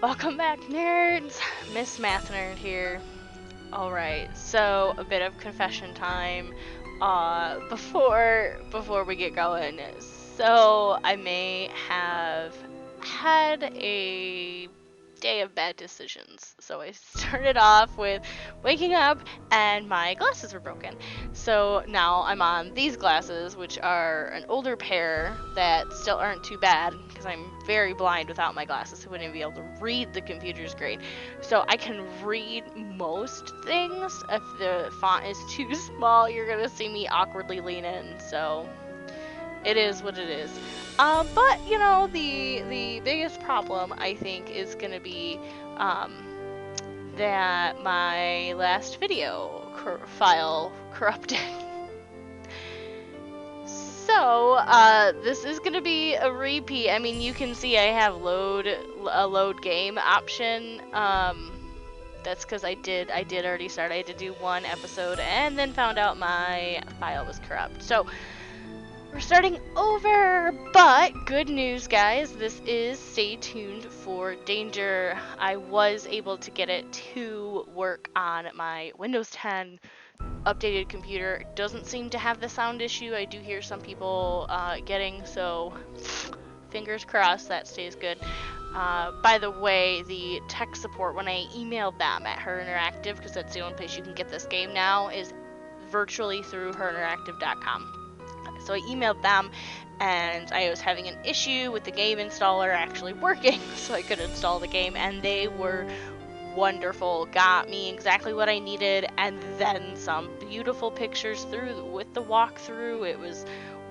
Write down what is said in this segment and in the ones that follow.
Welcome back, nerds! Miss Math Nerd here. Alright, so a bit of confession time before we get going. So I may have had a day of bad decisions. So I started off with waking up and my glasses were broken. So now I'm on these glasses, which are an older pair that still aren't too bad because I'm very blind without my glasses. So I wouldn't even be able to read the computer's grade. So I can read most things. If the font is too small, you're gonna see me awkwardly lean in. So it is what it is. But you know, the biggest problem I think is gonna be that my last video file corrupted. So this is gonna be a repeat. I mean, you can see I have a load game option. That's because I did already start. I had to do one episode and then found out my file was corrupt. So we're starting over, but good news, guys. This is Stay Tuned for Danger. I was able to get it to work on my Windows 10 updated computer. It doesn't seem to have the sound issue I do hear some people getting, so fingers crossed that stays good. By the way, the tech support, when I emailed them at Her Interactive, because that's the only place you can get this game now, is virtually through herinteractive.com. So I emailed them and I was having an issue with the game installer actually working so I could install the game, and they were wonderful, got me exactly what I needed and then some. Beautiful pictures through with the walkthrough. It was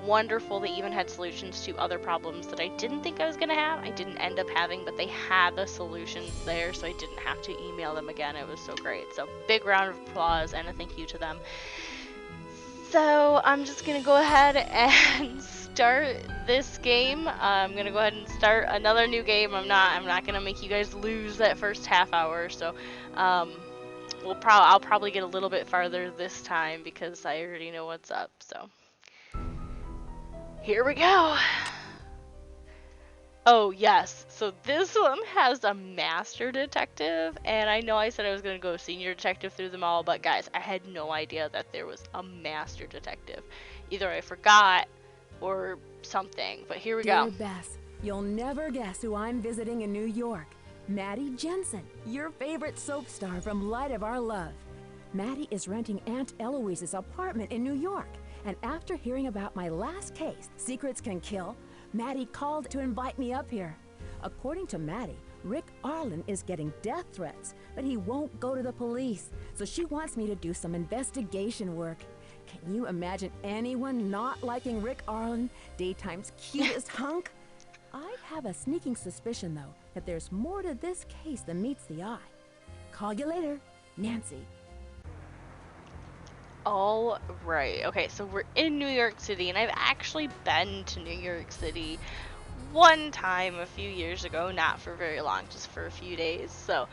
wonderful. They even had solutions to other problems that I didn't think I was gonna have. I didn't end up having, but they had the solutions there, so I didn't have to email them again. It was so great. So big round of applause and a thank you to them. So I'm just gonna go ahead and start this game. I'm gonna go ahead and start another new game. I'm not gonna make you guys lose that first half hour. So I'll probably get a little bit farther this time because I already know what's up. So here we go. Oh yes, so this one has a master detective, and I know I said I was going to go senior detective through them all, but guys, I had no idea that there was a master detective. Either I forgot or something, but here we go. Dear Bess, you'll never guess who I'm visiting in New York. Maddie Jensen, your favorite soap star from Light of Our Love. Maddie is renting Aunt Eloise's apartment in New York, and after hearing about my last case, Secrets Can Kill, Maddie called to invite me up here. According to Maddie, Rick Arlen is getting death threats, but he won't go to the police, so she wants me to do some investigation work. Can you imagine anyone not liking Rick Arlen, daytime's cutest hunk? I have a sneaking suspicion, though, that there's more to this case than meets the eye. Call you later, Nancy. All right. Okay, so we're in New York City, and I've actually been to New York City one time a few years ago, not for very long, just for a few days. So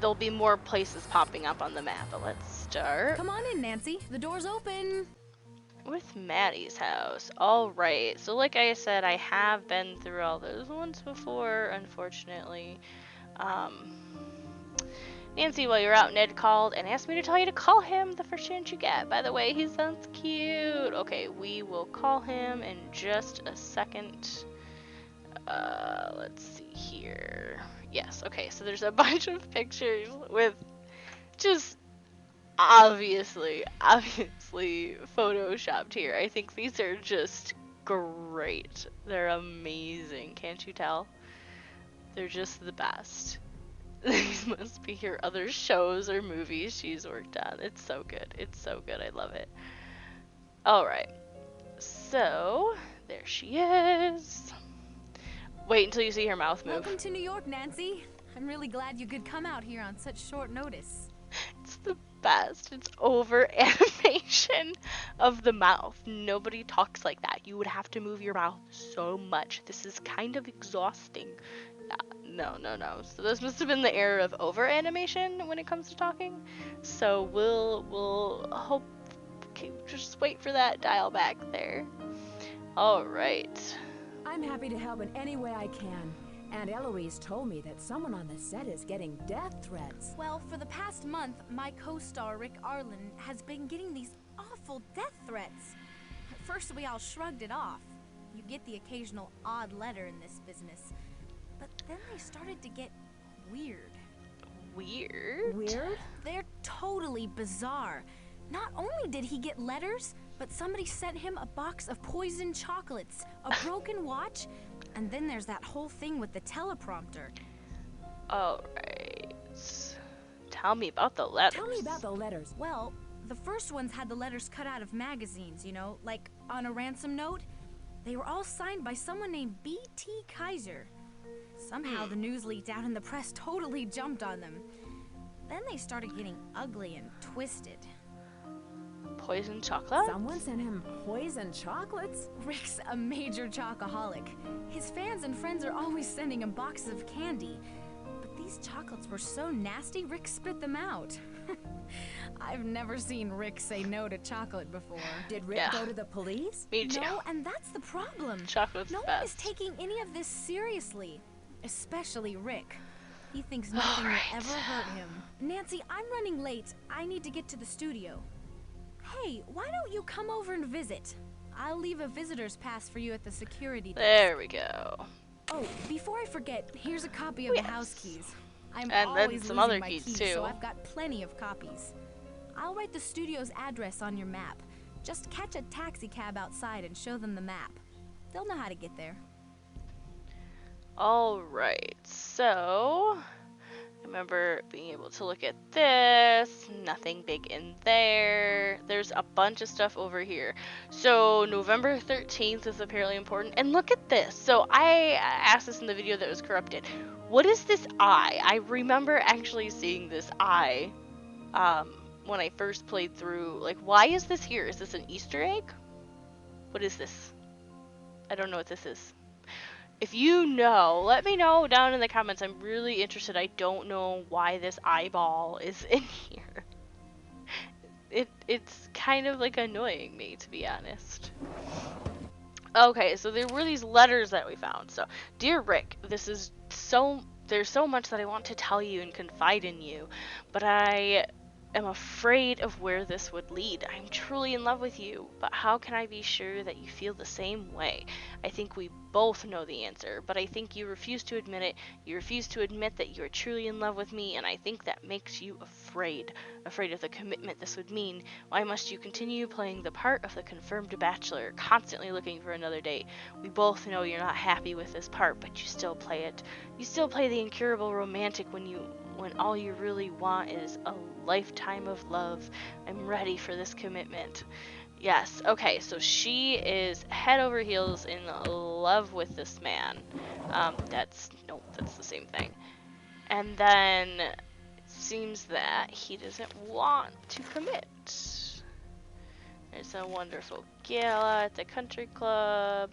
there'll be more places popping up on the map, but let's start. Come on in, Nancy. The door's open. With Maddie's house. All right. So like I said, I have been through all those ones before, unfortunately. Nancy, while you're out, Ned called and asked me to tell you to call him the first chance you get. By the way, he sounds cute. Okay, we will call him in just a second. Let's see here. Yes, okay, so there's a bunch of pictures with just obviously photoshopped here. I think these are just great. They're amazing, can't you tell? They're just the best. These must be her other shows or movies she's worked on. It's so good. It's so good. I love it. Alright. So, there she is. Wait until you see her mouth move. Welcome to New York, Nancy. I'm really glad you could come out here on such short notice. It's the best. It's over animation of the mouth. Nobody talks like that. You would have to move your mouth so much. This is kind of exhausting. No. So this must have been the era of over animation when it comes to talking. So we'll hope. Okay, just wait for that dial back there. All right. I'm happy to help in any way I can. Aunt Eloise told me that someone on the set is getting death threats. Well, for the past month, my co-star Rick Arlen has been getting these awful death threats. At first, we all shrugged it off. You get the occasional odd letter in this business. But then they started to get weird. Weird? Weird? They're totally bizarre. Not only did he get letters, but somebody sent him a box of poisoned chocolates, a broken watch, and then there's that whole thing with the teleprompter. Alright. Tell me about the letters. Tell me about the letters. Well, the first ones had the letters cut out of magazines, you know, like on a ransom note. They were all signed by someone named B.T. Kaiser. Somehow the news leaked out and the press totally jumped on them. Then they started getting ugly and twisted. Poison chocolate? Someone sent him poison chocolates? Rick's a major chocoholic. His fans and friends are always sending him boxes of candy. But these chocolates were so nasty, Rick spit them out. I've never seen Rick say no to chocolate before. Did Rick go to the police? Me too. No, and that's the problem. Chocolate's No the one is best. taking any of this seriously. Especially Rick. He thinks nothing will ever hurt him. Nancy, I'm running late. I need to get to the studio. Hey, why don't you come over and visit? I'll leave a visitor's pass for you at the security desk. There we go. Oh, before I forget, here's a copy of the house keys. I'm And then always some losing other my keys, keys, too. so I've got plenty of copies. I'll write the studio's address on your map. Just catch a taxi cab outside and show them the map. They'll know how to get there. Alright, so I remember being able to look at this. Nothing big in there. There's a bunch of stuff over here. So November 13th is apparently important. And look at this. So I asked this in the video that was corrupted. What is this eye? I remember actually seeing this eye when I first played through. Like, why is this here? Is this an Easter egg? What is this? I don't know what this is. If you know, let me know down in the comments. I'm really interested. I don't know why this eyeball is in here. It's kind of like annoying me, to be honest. Okay, so there were these letters that we found. So, dear Rick, there's so much that I want to tell you and confide in you, but I am afraid of where this would lead. I'm truly in love with you, but how can I be sure that you feel the same way? I think we both know the answer, but I think you refuse to admit it. You refuse to admit that you are truly in love with me, and I think that makes you afraid of the commitment this would mean. Why must you continue playing the part of the confirmed bachelor, constantly looking for another date? We both know you're not happy with this part, but you still play it. You still play the incurable romantic when all you really want is a lifetime of love. I'm ready for this commitment. Yes, okay, so she is head over heels in love with this man. That's the same thing. And then it seems that he doesn't want to commit. There's a wonderful gala at the country club.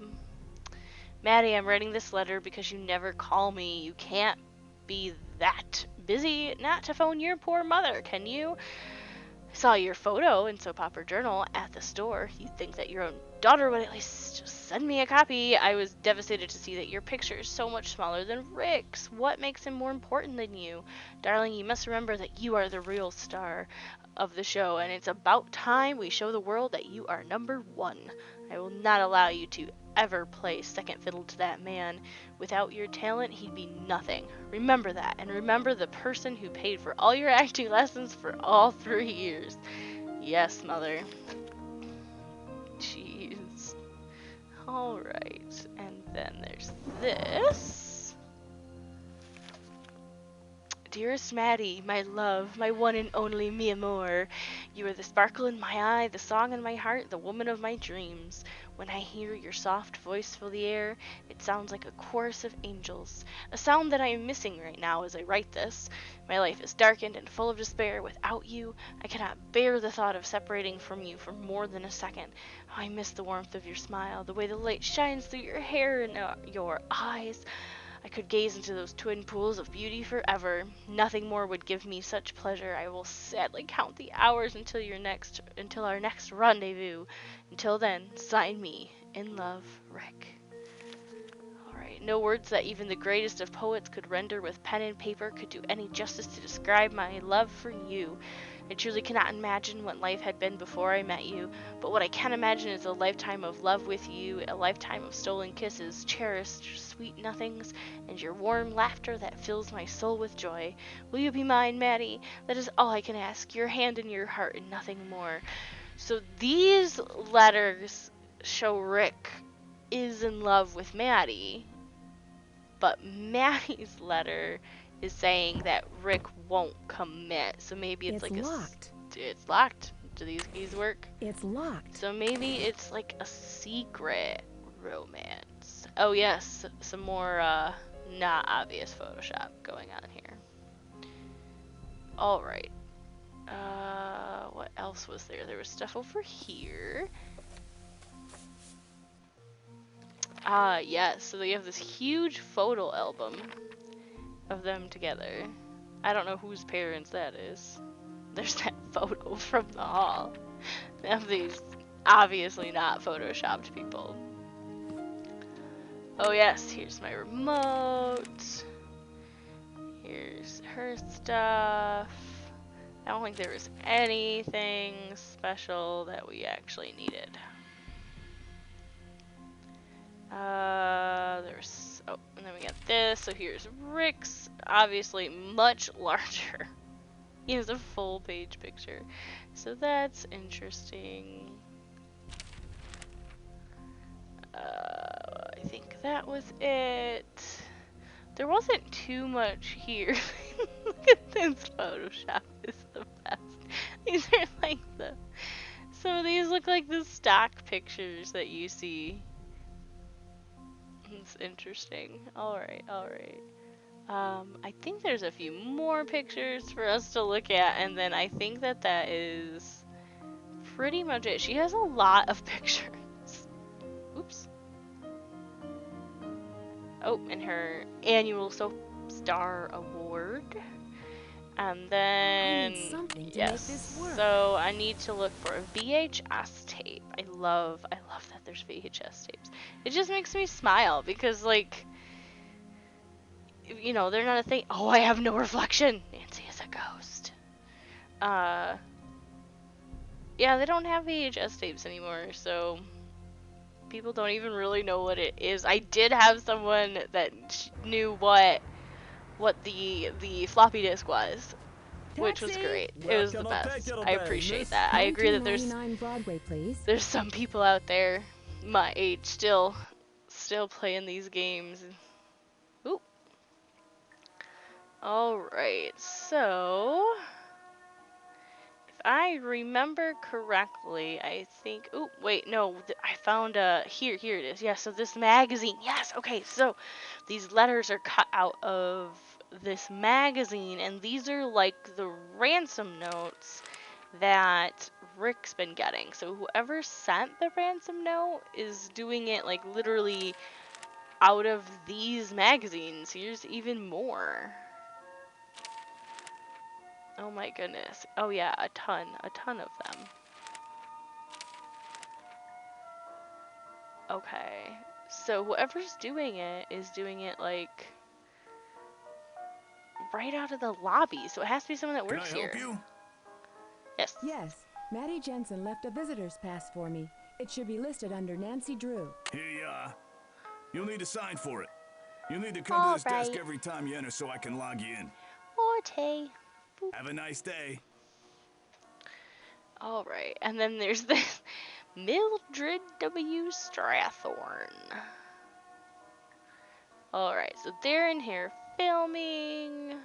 Maddie, I'm writing this letter because you never call me. You can't be that busy not to phone your poor mother, can you? I saw your photo in Soap Opera Journal at the store. You'd think that your own daughter would at least just send me a copy. I was devastated to see that your picture is so much smaller than Rick's. What makes him more important than you? Darling, you must remember that you are the real star of the show, and it's about time we show the world that you are #1. I will not allow you to ever play second fiddle to that man. Without your talent, he'd be nothing. Remember that, and remember the person who paid for all your acting lessons for all 3 years. Yes, mother. Jeez. Alright, and then there's this. Dearest Maddie, my love, my one and only mi amor, you are the sparkle in my eye, the song in my heart, the woman of my dreams. When I hear your soft voice fill the air, it sounds like a chorus of angels, a sound that I am missing right now as I write this. My life is darkened and full of despair. Without you, I cannot bear the thought of separating from you for more than a second. I miss the warmth of your smile, the way the light shines through your hair and your eyes. I could gaze into those twin pools of beauty forever. Nothing more would give me such pleasure. I will sadly count the hours until our next rendezvous. Until then, sign me, in love, Rick. Alright, No words that even the greatest of poets could render with pen and paper could do any justice to describe my love for you. I truly cannot imagine what life had been before I met you, but what I can imagine is a lifetime of love with you, a lifetime of stolen kisses, cherished sweet nothings, and your warm laughter that fills my soul with joy. Will you be mine, Maddie? That is all I can ask, your hand in your heart and nothing more. So these letters show Rick is in love with Maddie, but Maddie's letter is saying that Rick won't commit. So maybe it's like locked. It's locked. Do these keys work? It's locked. So maybe it's like a secret romance. Oh yes, some more not obvious Photoshop going on here. All right. What else was there? There was stuff over here. Yes, so they have this huge photo album of them together. I don't know whose parents that is. There's that photo from the hall of these obviously not photoshopped people. Oh yes, here's my remote. Here's her stuff. I don't think there was anything special that we actually needed. There's, oh, and then we got this. So here's Rick's, obviously much larger. He has a full page picture. So that's interesting. I think that was it. There wasn't too much here. Look at this Photoshop, is the best. These are like some of these look like the stock pictures that you see. It's interesting. Alright, alright. I think there's a few more pictures for us to look at, and then I think that that is pretty much it. She has a lot of pictures. Oops. Oh, and her annual Soap Star Award. And then, I need something to yes, make this work. so I need to look for a VHS tape. I love that there's VHS tapes. It just makes me smile because, like, you know, they're not a thing. Oh, I have no reflection. Nancy is a ghost. Yeah, they don't have VHS tapes anymore, so people don't even really know what it is. I did have someone that knew what the floppy disk was, which was great. It was the best. I appreciate that. I agree that Broadway, please. there's some people out there my age still playing these games. Oop. Alright, so if I remember correctly, I think, oh wait, no, I found here it is. Yeah, so this magazine. Yes, okay, so these letters are cut out of this magazine, and these are like the ransom notes that Rick's been getting. So whoever sent the ransom note is doing it like literally out of these magazines. Here's even more. Oh my goodness. Oh yeah, a ton of them. Okay. So whoever's doing it is doing it like right out of the lobby. So it has to be someone that works here. Can I help you? Yes. Yes, Maddie Jensen left a visitor's pass for me. It should be listed under Nancy Drew. Here you are. You'll need to sign for it. You'll need to come to this desk Alright. every time you enter so I can log you in. Okay. Have a nice day. Alright. And then there's this Mildred W. Strathorn. Alright, so they're in here filming.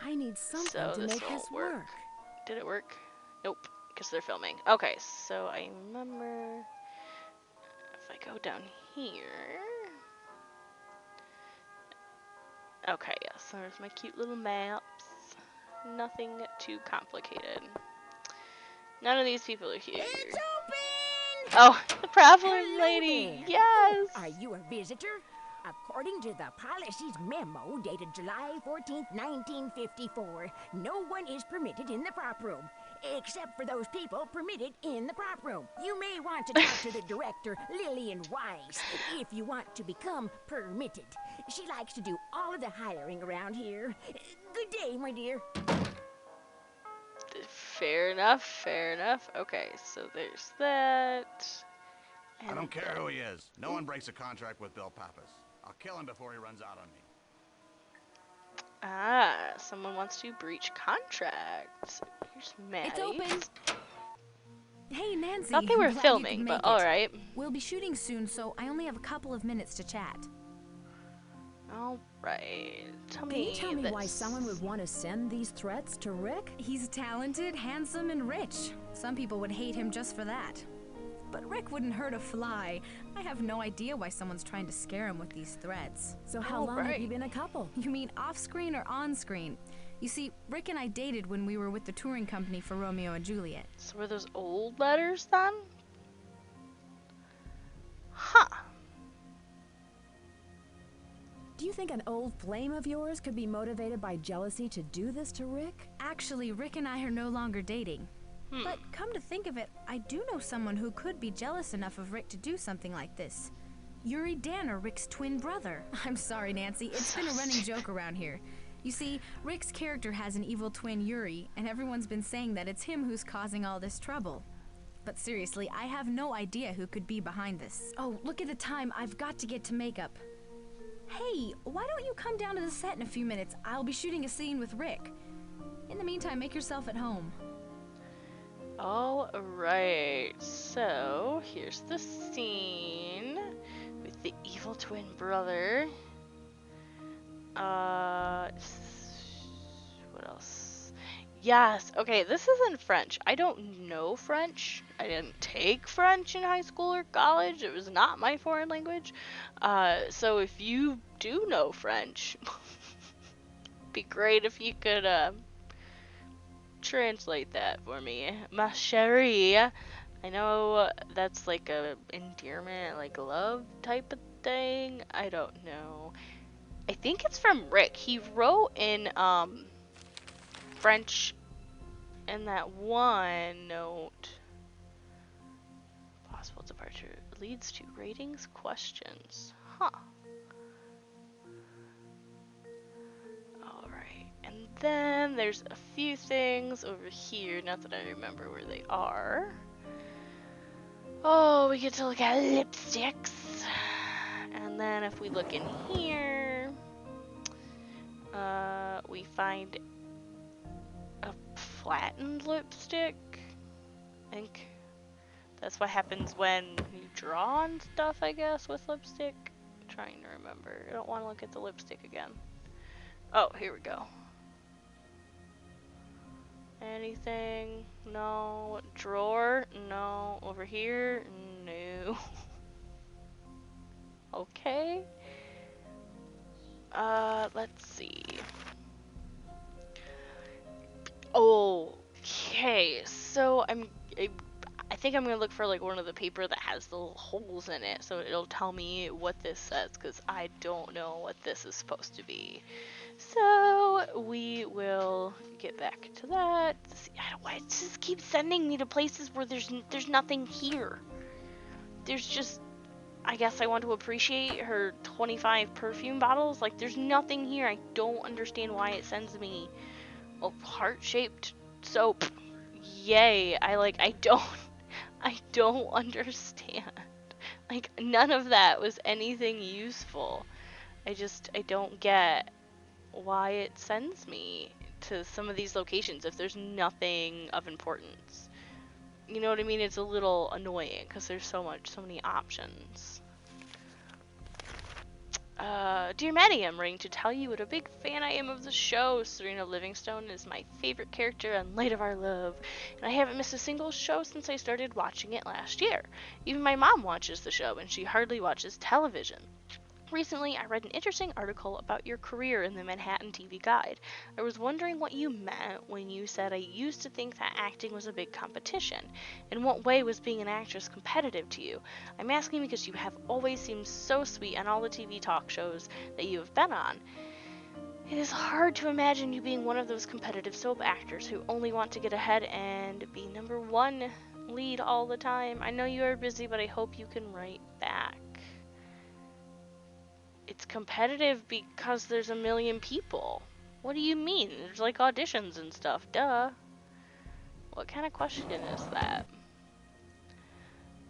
I need something So to this make this won't work. Did it work? Nope, because they're filming. Okay, so I remember if I go down here. Okay, yes, there's my cute little maps. Nothing too complicated. None of these people are here. It's open! Oh, the problem Hello lady. there. Yes. Are you a visitor? According to the policy's memo dated July 14th, 1954, no one is permitted in the prop room. except for those people permitted in the prop room. You may want to talk to the director, Lillian Weiss, if you want to become permitted. She likes to do all of the hiring around here. Good day, my dear. Fair enough, fair enough. Okay, so there's that. I don't care who he is. No one breaks a contract with Bill Pappas. I'll kill him before he runs out on me. Ah, someone wants to breach contract. Here's Maddie. It's open. Hey, Nancy. Thought they were I'm glad you filming, could but make it. alright. We'll be shooting soon, so I only have a couple of minutes to chat. Alright. Can you tell me why someone would want to send these threats to Rick? He's talented, handsome, and rich. Some people would hate him just for that. But Rick wouldn't hurt a fly. I have no idea why someone's trying to scare him with these threats. So how long have you been a couple? You mean off-screen or on-screen? You see, Rick and I dated when we were with the touring company for Romeo and Juliet. So were those old letters then? Huh. Do you think an old flame of yours could be motivated by jealousy to do this to Rick? Actually, Rick and I are no longer dating. But come to think of it, I do know someone who could be jealous enough of Rick to do something like this. Yuri Danner, Rick's twin brother. I'm sorry, Nancy, it's been a running joke around here. You see, Rick's character has an evil twin, Yuri, and everyone's been saying that it's him who's causing all this trouble. But seriously, I have no idea who could be behind this. Oh, look at the time, I've got to get to makeup. Hey, why don't you come down to the set in a few minutes? I'll be shooting a scene with Rick. In the meantime, make yourself at home. Alright, so here's the scene with the evil twin brother. What else? Yes, okay, this is in French. I don't know French. I didn't take French in high school or college. It was not my foreign language. So if you do know French, be great if you could, translate that for me. Ma chérie. I know that's like a endearment, like love type of thing. I don't know. I think it's from Rick. He wrote in French in that one note. Possible departure leads to ratings questions. Huh. And then there's a few things over here, not that I remember where they are. Oh, we get to look at lipsticks. And then if we look in here, we find a flattened lipstick. I think that's what happens when you draw on stuff, I guess, with lipstick. I'm trying to remember. I don't want to look at the lipstick again. Oh, here we go. Anything? No. Drawer? No. Over here? No. Okay. Let's see. Okay, so I think I'm gonna look for like one of the paper that has the little holes in it, so it'll tell me what this says, because I don't know what this is supposed to be. So we will get back to that. See, why it just keeps sending me to places where there's nothing here. There's just, I guess I want to appreciate her 25 perfume bottles. Like, there's nothing here. I don't understand why it sends me a heart-shaped soap. Yay. I don't understand. Like, none of that was anything useful. I don't get why it sends me to some of these locations if there's nothing of importance. You know what I mean? It's a little annoying because there's so many options. Dear Maddie, I'm writing to tell you what a big fan I am of the show. Serena Livingstone is my favorite character on Light of Our Love, and I haven't missed a single show since I started watching it last year. Even my mom watches the show, and she hardly watches television. Recently, I read an interesting article about your career in the Manhattan TV Guide. I was wondering what you meant when you said I used to think that acting was a big competition. In what way was being an actress competitive to you? I'm asking because you have always seemed so sweet on all the TV talk shows that you have been on. It is hard to imagine you being one of those competitive soap actors who only want to get ahead and be number one lead all the time. I know you are busy, but I hope you can write back. It's competitive because there's a million people. What do you mean? There's like auditions and stuff. Duh. What kind of question is that?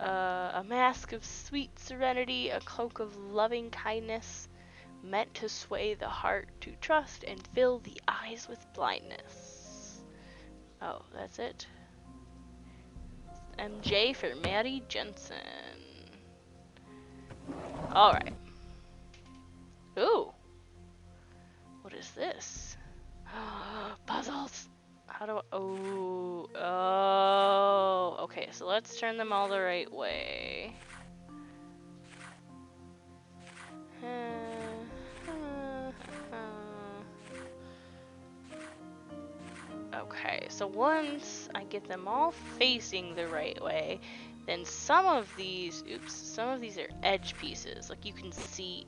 A mask of sweet serenity, a cloak of loving kindness, meant to sway the heart to trust and fill the eyes with blindness. Oh, that's it. MJ for Maddie Jensen. Alright. Ooh. What is this? Puzzles! How do I... Oh. Oh. Okay, so let's turn them all the right way. Okay, so once I get them all facing the right way, then some of these are edge pieces. Like you can see...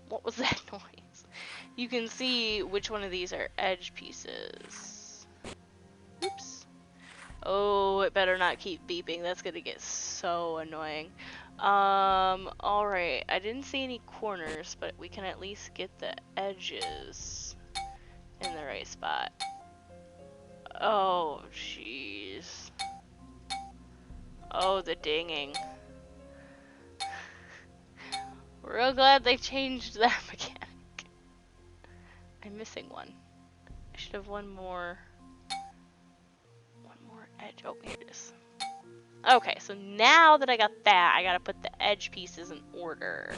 What was that noise? You can see which one of these are edge pieces. Oops. Oh, it better not keep beeping. That's gonna get so annoying. Alright. I didn't see any corners, but we can at least get the edges in the right spot. Oh, jeez. Oh, the dinging. Real glad they changed that mechanic. I'm missing one. I should have one more edge. Oh, here it is. Okay, so now that I got that, I gotta put the edge pieces in order.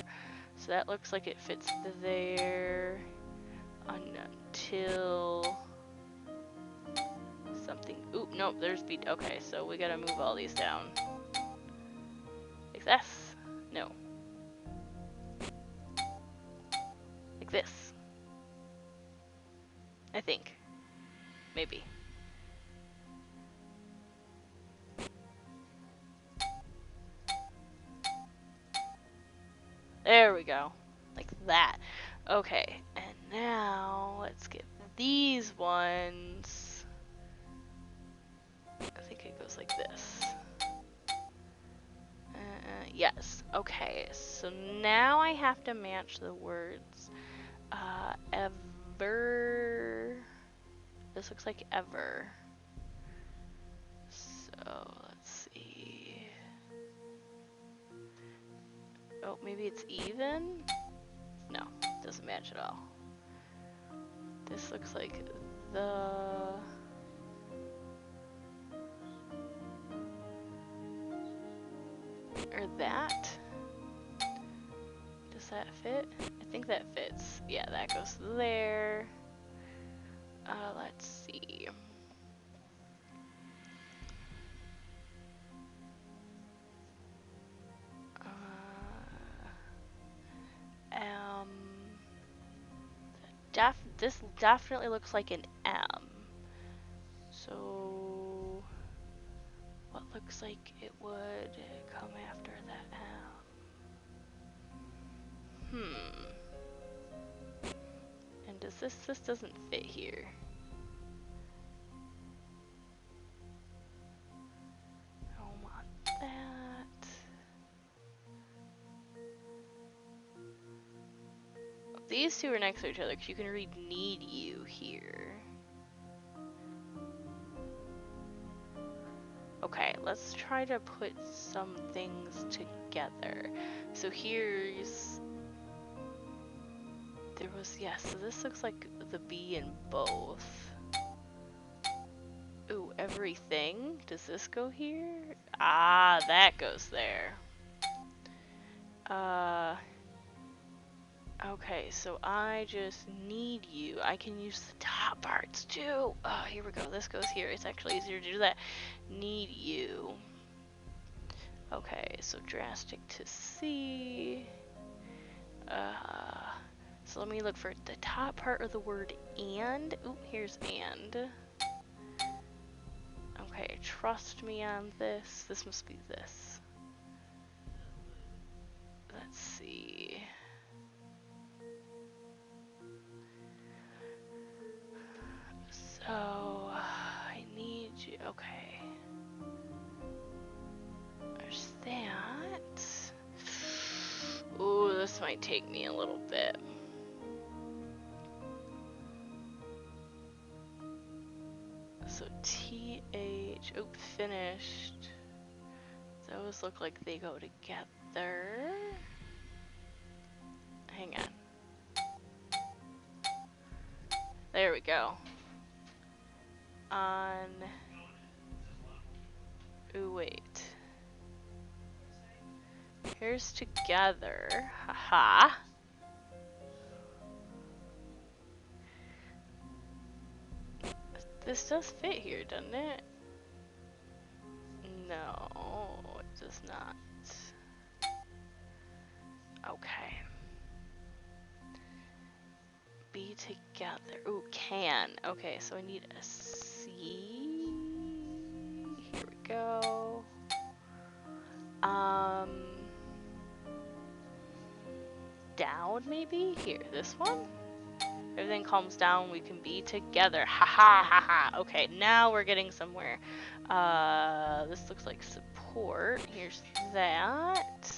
So that looks like it fits there until something. Oop, nope, there's beat. Okay, so we gotta move all these down. Like this? No. Like this. I think. Maybe. There we go. Like that. Okay, and now let's get these ones. I think it goes like this. Yes. Okay, so now I have to match the words. Ever. This looks like ever. So let's see. Oh, maybe it's even? No, doesn't match at all. This looks like the... Or that? Does that fit? I think that fits. Yeah, that goes there. Let's see. This definitely looks like an M. So, what looks like it would come after the M? And does this doesn't fit here. I don't want that. These two are next to each other because you can read need you here. Okay, let's try to put some things together. So here's... There was... Yeah, so this looks like the B in both. Ooh, everything? Does this go here? Ah, that goes there. Okay, so I just need you. I can use the top parts too. Oh, here we go. This goes here. It's actually easier to do that. Need you. Okay, so drastic to see. So let me look for the top part of the word and. Ooh, here's and. Okay, trust me on this. This must be this. Let's see. might take me a little bit. So TH, oh, finished. Those look like they go together. Hang on. There we go. On, ooh, wait. Here's together, haha. This does fit here, doesn't it? No, it does not. Okay. Be together. Ooh, can. Okay, so I need a C. Here we go. Down maybe? Here, this one? Everything calms down, we can be together. Ha ha ha ha. Okay, now we're getting somewhere. This looks like support. Here's that.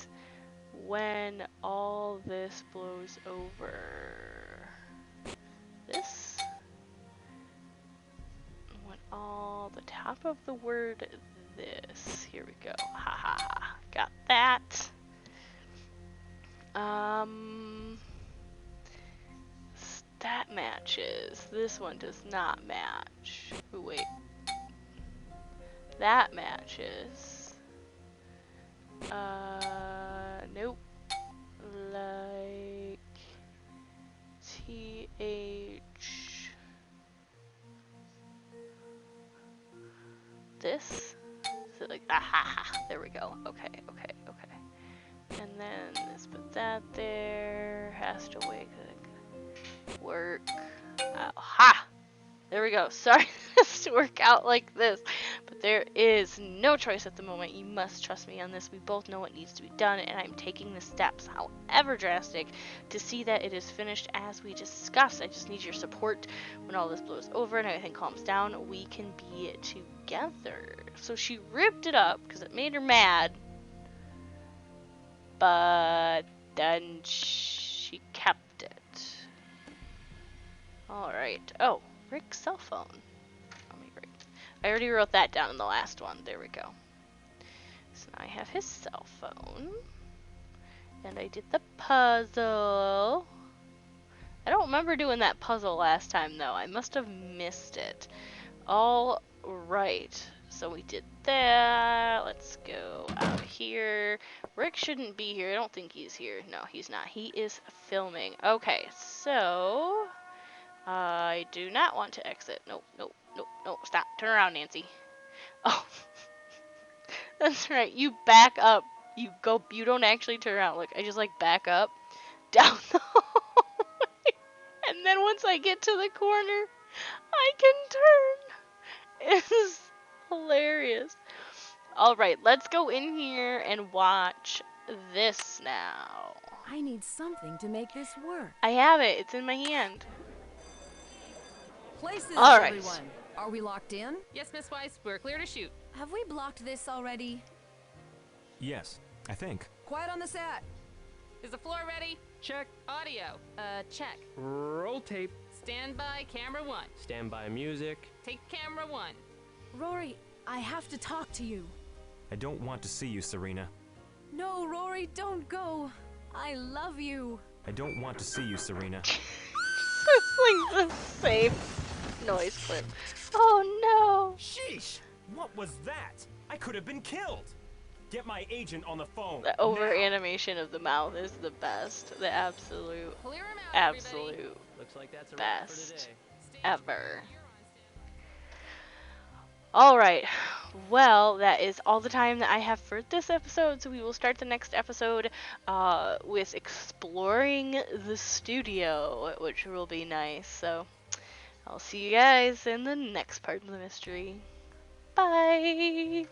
When all this blows over. This. When all the top of the word this. Here we go. Ha ha ha. Got that. That matches. This one does not match. Ooh, wait. That matches. Nope. Like TH. This? Is it like, aha, there we go. Okay, okay, okay. And then let's put that there. Has to wait. Work. Ha! There we go. Sorry this to work out like this, but there is no choice at the moment. You must trust me on this. We both know what needs to be done, and I'm taking the steps, however drastic, to see that it is finished as we discussed. I just need your support when all this blows over and everything calms down. We can be together. So she ripped it up because it made her mad, but then she kept it. Alright. Oh, Rick's cell phone. I already wrote that down in the last one. There we go. So now I have his cell phone. And I did the puzzle. I don't remember doing that puzzle last time, though. I must have missed it. Alright. So we did that. Let's go out here. Rick shouldn't be here. I don't think he's here. No, he's not. He is filming. Okay, so I do not want to exit. Nope, nope, nope, nope. Stop. Turn around, Nancy. Oh, that's right. You back up. You don't actually turn around. Look, I just like back up down the hallway. And then once I get to the corner, I can turn. It's hilarious. Alright, let's go in here and watch this now. I need something to make this work. I have it. It's in my hand. Places, Alright. everyone. Are we locked in? Yes, Miss Weiss, we're clear to shoot. Have we blocked this already? Yes, I think. Quiet on the set. Is the floor ready? Check. Audio. Check. Roll tape. Stand by, camera 1. Stand by music. Take camera 1. Rory, I have to talk to you. I don't want to see you, Serena. No, Rory, don't go. I love you. I don't want to see you, Serena. It's like the same noise clip. Oh no! Sheesh! What was that? I could have been killed! Get my agent on the phone. The over now. animation of the mouth is the best. The absolute, Clear 'em out, absolute everybody. Looks like that's a wrap for best today. ever. Alright, well, that is all the time that I have for this episode, so we will start the next episode with exploring the studio, which will be nice. So, I'll see you guys in the next part of the mystery. Bye!